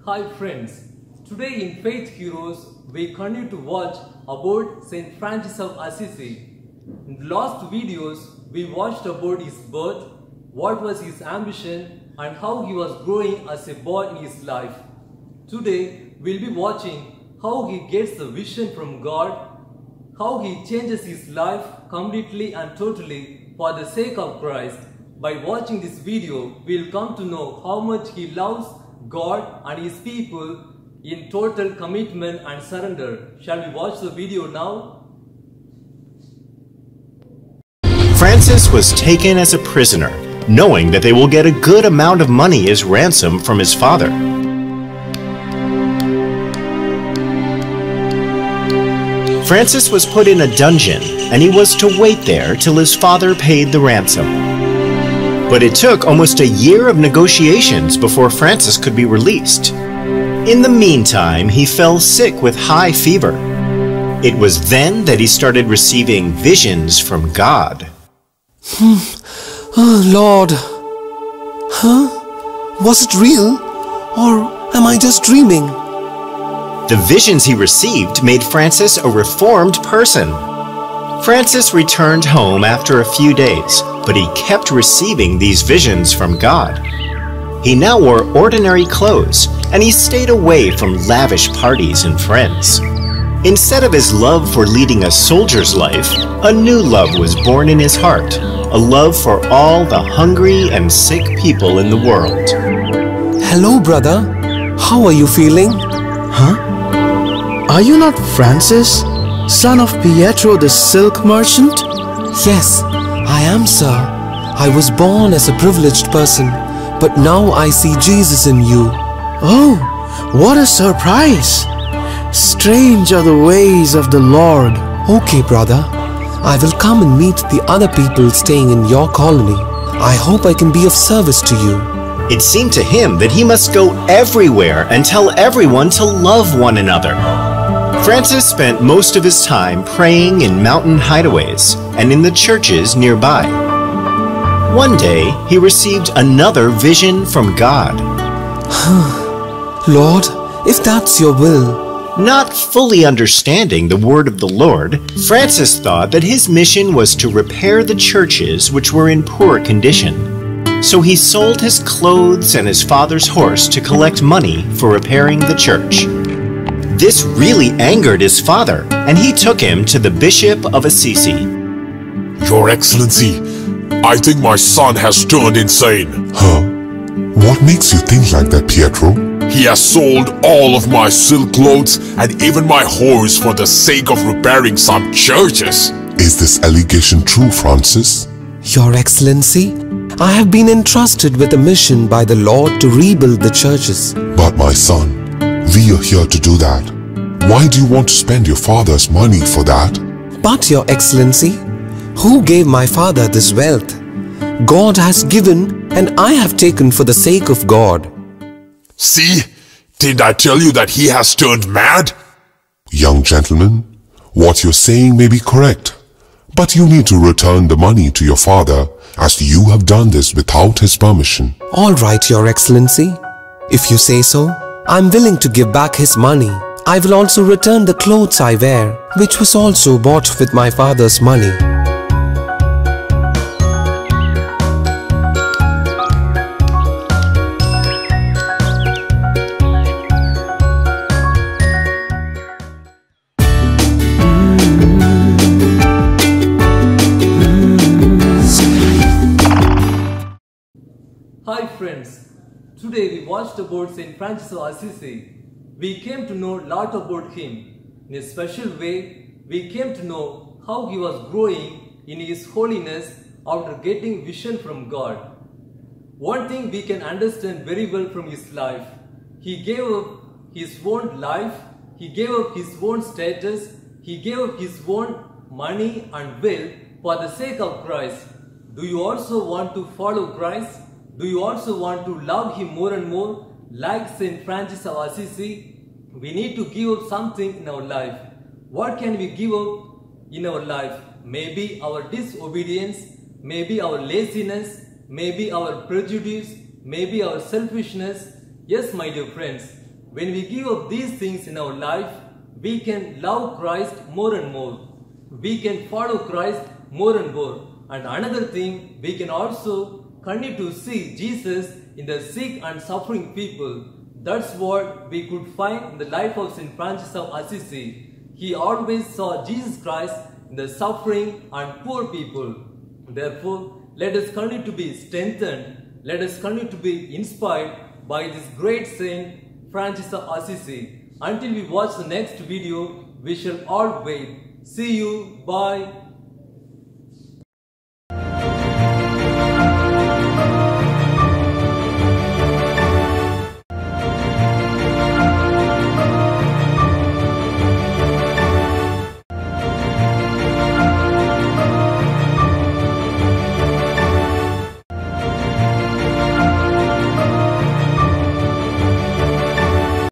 Hi friends, today in Faith Heroes we continue to watch about Saint Francis of Assisi. In the last videos we watched about his birth, what was his ambition and how he was growing as a boy in his life. Today we'll be watching how he gets the vision from God, how he changes his life completely and totally for the sake of Christ. By watching this video, we'll come to know how much he loves God and his people in total commitment and surrender. Shall we watch the video now? Francis was taken as a prisoner, knowing that they will get a good amount of money as ransom from his father. Francis was put in a dungeon, and he was to wait there till his father paid the ransom. But it took almost a year of negotiations before Francis could be released. In the meantime, he fell sick with high fever. It was then that he started receiving visions from God. Oh, Lord. Huh? Was it real? Or am I just dreaming? The visions he received made Francis a reformed person. Francis returned home after a few days, but he kept receiving these visions from God. He now wore ordinary clothes, and he stayed away from lavish parties and friends. Instead of his love for leading a soldier's life, a new love was born in his heart, a love for all the hungry and sick people in the world. Hello, brother. How are you feeling? Huh? Are you not Francis, son of Pietro the silk merchant? Yes, I am, sir. I was born as a privileged person, but now I see Jesus in you. Oh, what a surprise! Strange are the ways of the Lord. Okay, brother. I will come and meet the other people staying in your colony. I hope I can be of service to you. It seemed to him that he must go everywhere and tell everyone to love one another. Francis spent most of his time praying in mountain hideaways and in the churches nearby. One day, he received another vision from God. Lord, if that's your will. Not fully understanding the word of the Lord, Francis thought that his mission was to repair the churches which were in poor condition. So he sold his clothes and his father's horse to collect money for repairing the church. This really angered his father, and he took him to the Bishop of Assisi. Your Excellency, I think my son has turned insane. Huh? What makes you think like that, Pietro? He has sold all of my silk clothes and even my horse for the sake of repairing some churches. Is this allegation true, Francis? Your Excellency, I have been entrusted with a mission by the Lord to rebuild the churches. But my son, we are here to do that. Why do you want to spend your father's money for that? But Your Excellency, who gave my father this wealth? God has given and I have taken for the sake of God. See, didn't I tell you that he has turned mad? Young gentleman, what you're saying may be correct, but you need to return the money to your father, as you have done this without his permission. All right, Your Excellency. If you say so, I'm willing to give back his money. I will also return the clothes I wear, which was also bought with my father's money. Hi friends, today we watched about Saint Francis of Assisi. We came to know a lot about him. In a special way, we came to know how he was growing in his holiness after getting vision from God. One thing we can understand very well from his life, he gave up his own life, he gave up his own status, he gave up his own money and wealth for the sake of Christ. Do you also want to follow Christ? Do you also want to love him more and more? Like Saint Francis of Assisi, we need to give up something in our life. What can we give up in our life? Maybe our disobedience, maybe our laziness, maybe our prejudice, maybe our selfishness. Yes, my dear friends, When we give up these things in our life, we can love Christ more and more. We can follow Christ more and more. And another thing, we can also continue to see Jesus in the sick and suffering people. That's what we could find in the life of St. Francis of Assisi. He always saw Jesus Christ in the suffering and poor people. Therefore, let us continue to be strengthened. Let us continue to be inspired by this great Saint Francis of Assisi. Until we watch the next video, we shall all wait. See you. Bye.